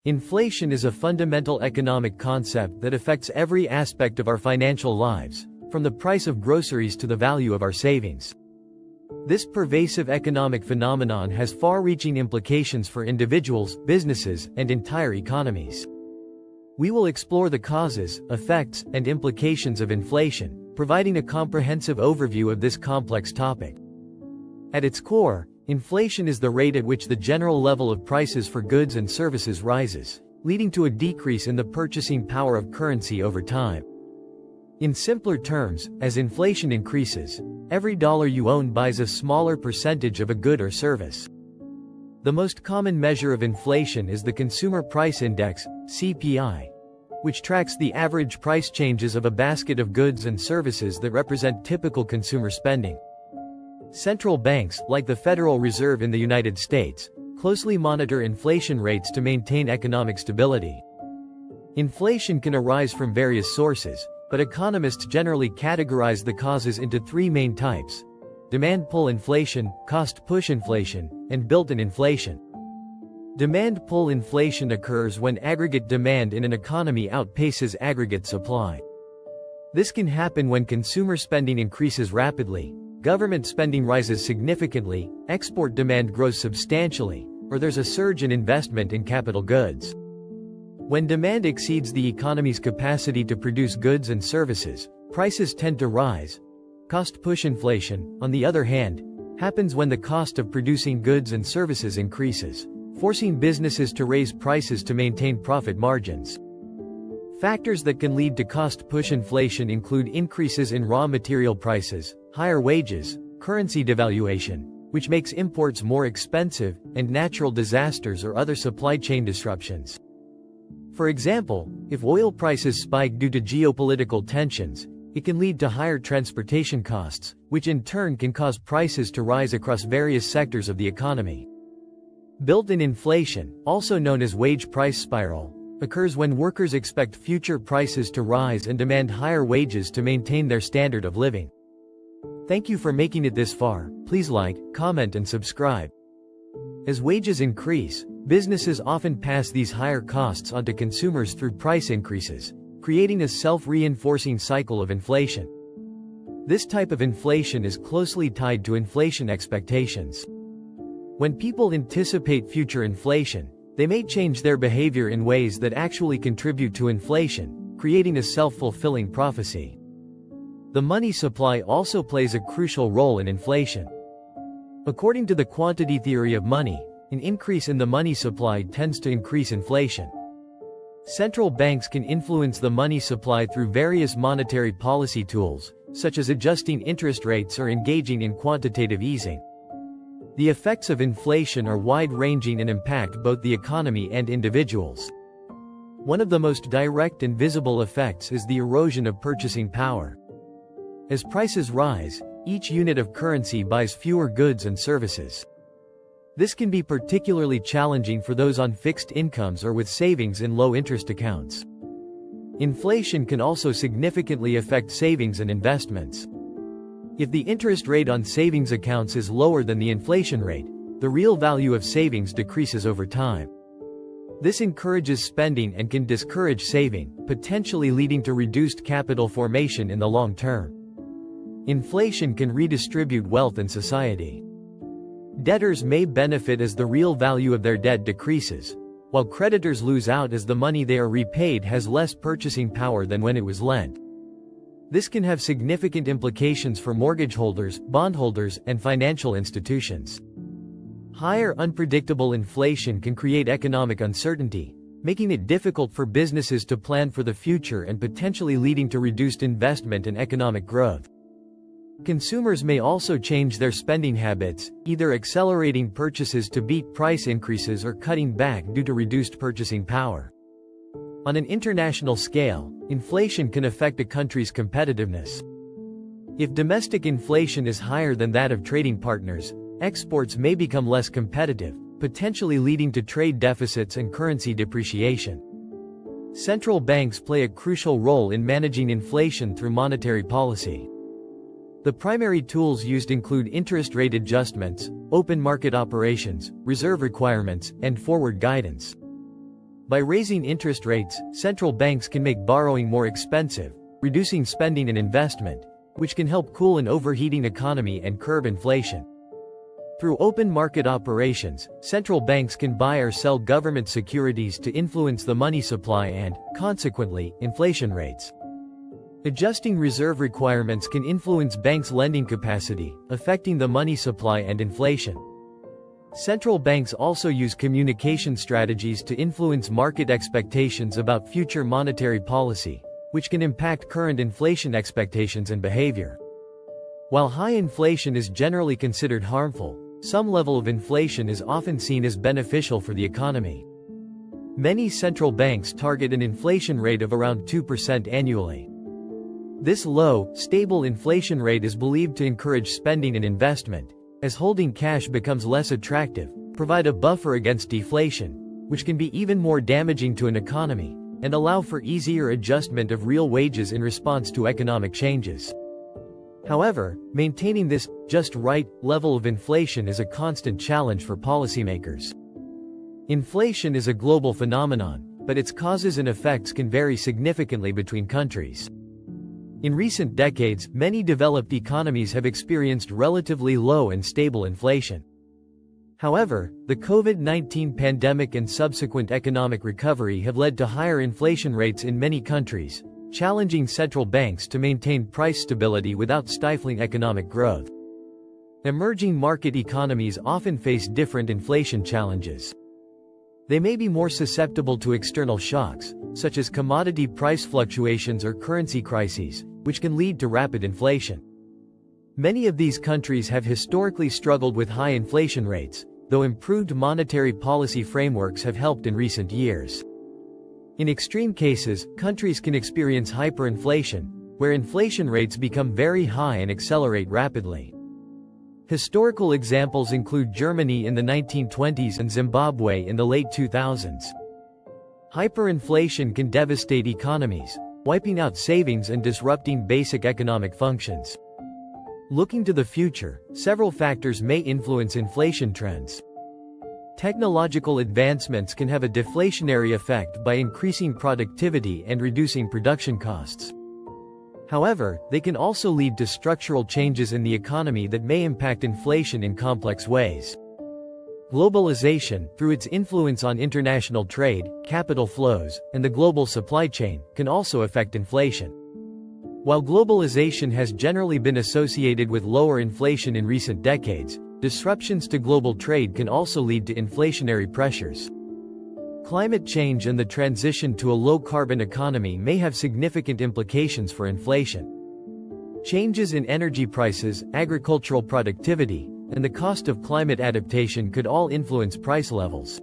Inflation is a fundamental economic concept that affects every aspect of our financial lives, from the price of groceries to the value of our savings. This pervasive economic phenomenon has far-reaching implications for individuals, businesses, and entire economies. We will explore the causes, effects, and implications of inflation, providing a comprehensive overview of this complex topic. At its core, inflation is the rate at which the general level of prices for goods and services rises, leading to a decrease in the purchasing power of currency over time. In simpler terms, as inflation increases, every dollar you own buys a smaller percentage of a good or service. The most common measure of inflation is the Consumer Price Index, CPI, which tracks the average price changes of a basket of goods and services that represent typical consumer spending. Central banks, like the Federal Reserve in the United States, closely monitor inflation rates to maintain economic stability. Inflation can arise from various sources, but economists generally categorize the causes into three main types: demand-pull inflation, cost-push inflation, and built-in inflation. Demand-pull inflation occurs when aggregate demand in an economy outpaces aggregate supply. This can happen when consumer spending increases rapidly, government spending rises significantly, export demand grows substantially, or there's a surge in investment in capital goods. When demand exceeds the economy's capacity to produce goods and services, prices tend to rise. Cost-push inflation, on the other hand, happens when the cost of producing goods and services increases, forcing businesses to raise prices to maintain profit margins. Factors that can lead to cost-push inflation include increases in raw material prices, higher wages, currency devaluation, which makes imports more expensive, and natural disasters or other supply chain disruptions. For example, if oil prices spike due to geopolitical tensions, it can lead to higher transportation costs, which in turn can cause prices to rise across various sectors of the economy. Built-in inflation, also known as wage price spiral, occurs when workers expect future prices to rise and demand higher wages to maintain their standard of living. Thank you for making it this far. Please like, comment, and subscribe. As wages increase, businesses often pass these higher costs onto consumers through price increases, creating a self-reinforcing cycle of inflation. This type of inflation is closely tied to inflation expectations. When people anticipate future inflation, they may change their behavior in ways that actually contribute to inflation, creating a self-fulfilling prophecy. The money supply also plays a crucial role in inflation. According to the quantity theory of money, an increase in the money supply tends to increase inflation. Central banks can influence the money supply through various monetary policy tools, such as adjusting interest rates or engaging in quantitative easing. The effects of inflation are wide-ranging and impact both the economy and individuals. One of the most direct and visible effects is the erosion of purchasing power. As prices rise, each unit of currency buys fewer goods and services. This can be particularly challenging for those on fixed incomes or with savings in low-interest accounts. Inflation can also significantly affect savings and investments. If the interest rate on savings accounts is lower than the inflation rate, the real value of savings decreases over time. This encourages spending and can discourage saving, potentially leading to reduced capital formation in the long term. Inflation can redistribute wealth in society. Debtors may benefit as the real value of their debt decreases, while creditors lose out as the money they are repaid has less purchasing power than when it was lent. This can have significant implications for mortgage holders, bondholders, and financial institutions. Higher unpredictable inflation can create economic uncertainty, making it difficult for businesses to plan for the future and potentially leading to reduced investment and economic growth. Consumers may also change their spending habits, either accelerating purchases to beat price increases or cutting back due to reduced purchasing power. On an international scale, inflation can affect a country's competitiveness. If domestic inflation is higher than that of trading partners, exports may become less competitive, potentially leading to trade deficits and currency depreciation. Central banks play a crucial role in managing inflation through monetary policy. The primary tools used include interest rate adjustments, open market operations, reserve requirements, and forward guidance. By raising interest rates, central banks can make borrowing more expensive, reducing spending and investment, which can help cool an overheating economy and curb inflation. Through open market operations, central banks can buy or sell government securities to influence the money supply and, consequently, inflation rates. Adjusting reserve requirements can influence banks' lending capacity, affecting the money supply and inflation. Central banks also use communication strategies to influence market expectations about future monetary policy, which can impact current inflation expectations and behavior. While high inflation is generally considered harmful, some level of inflation is often seen as beneficial for the economy. Many central banks target an inflation rate of around 2% annually. This low, stable inflation rate is believed to encourage spending and investment, as holding cash becomes less attractive, provide a buffer against deflation, which can be even more damaging to an economy, and allow for easier adjustment of real wages in response to economic changes. However, maintaining this just right level of inflation is a constant challenge for policymakers. Inflation is a global phenomenon, but its causes and effects can vary significantly between countries. In recent decades, many developed economies have experienced relatively low and stable inflation. However, the COVID-19 pandemic and subsequent economic recovery have led to higher inflation rates in many countries, challenging central banks to maintain price stability without stifling economic growth. Emerging market economies often face different inflation challenges. They may be more susceptible to external shocks, such as commodity price fluctuations or currency crises, which can lead to rapid inflation. Many of these countries have historically struggled with high inflation rates, though improved monetary policy frameworks have helped in recent years. In extreme cases, countries can experience hyperinflation, where inflation rates become very high and accelerate rapidly. Historical examples include Germany in the 1920s and Zimbabwe in the late 2000s. Hyperinflation can devastate economies, wiping out savings and disrupting basic economic functions. Looking to the future, several factors may influence inflation trends. Technological advancements can have a deflationary effect by increasing productivity and reducing production costs. However, they can also lead to structural changes in the economy that may impact inflation in complex ways. Globalization, through its influence on international trade, capital flows, and the global supply chain, can also affect inflation. While globalization has generally been associated with lower inflation in recent decades, disruptions to global trade can also lead to inflationary pressures. Climate change and the transition to a low-carbon economy may have significant implications for inflation. Changes in energy prices, agricultural productivity, and the cost of climate adaptation could all influence price levels.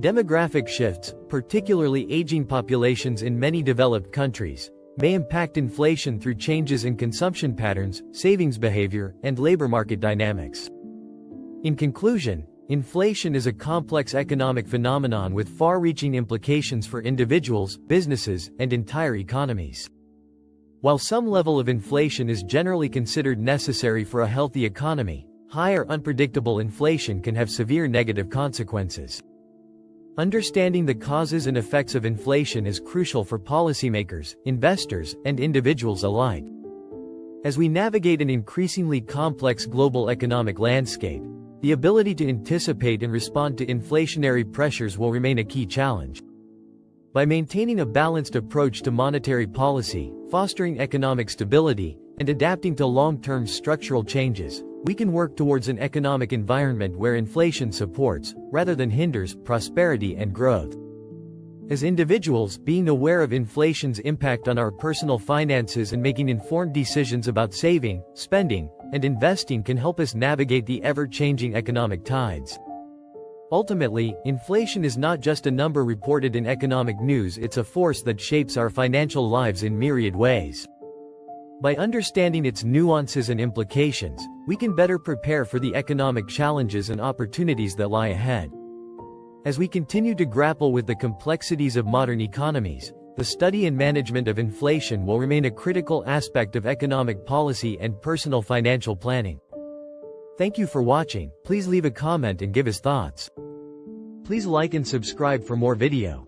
Demographic shifts, particularly aging populations in many developed countries, may impact inflation through changes in consumption patterns, savings behavior, and labor market dynamics. In conclusion, inflation is a complex economic phenomenon with far-reaching implications for individuals, businesses, and entire economies. While some level of inflation is generally considered necessary for a healthy economy, high or unpredictable inflation can have severe negative consequences. Understanding the causes and effects of inflation is crucial for policymakers, investors, and individuals alike. As we navigate an increasingly complex global economic landscape, the ability to anticipate and respond to inflationary pressures will remain a key challenge. By maintaining a balanced approach to monetary policy, fostering economic stability, and adapting to long-term structural changes, we can work towards an economic environment where inflation supports, rather than hinders, prosperity and growth. As individuals, being aware of inflation's impact on our personal finances and making informed decisions about saving, spending, and investing can help us navigate the ever-changing economic tides. Ultimately, inflation is not just a number reported in economic news, it's a force that shapes our financial lives in myriad ways. By understanding its nuances and implications, we can better prepare for the economic challenges and opportunities that lie ahead. As we continue to grapple with the complexities of modern economies, the study and management of inflation will remain a critical aspect of economic policy and personal financial planning. Thank you for watching. Please leave a comment and give us thoughts. Please like and subscribe for more video.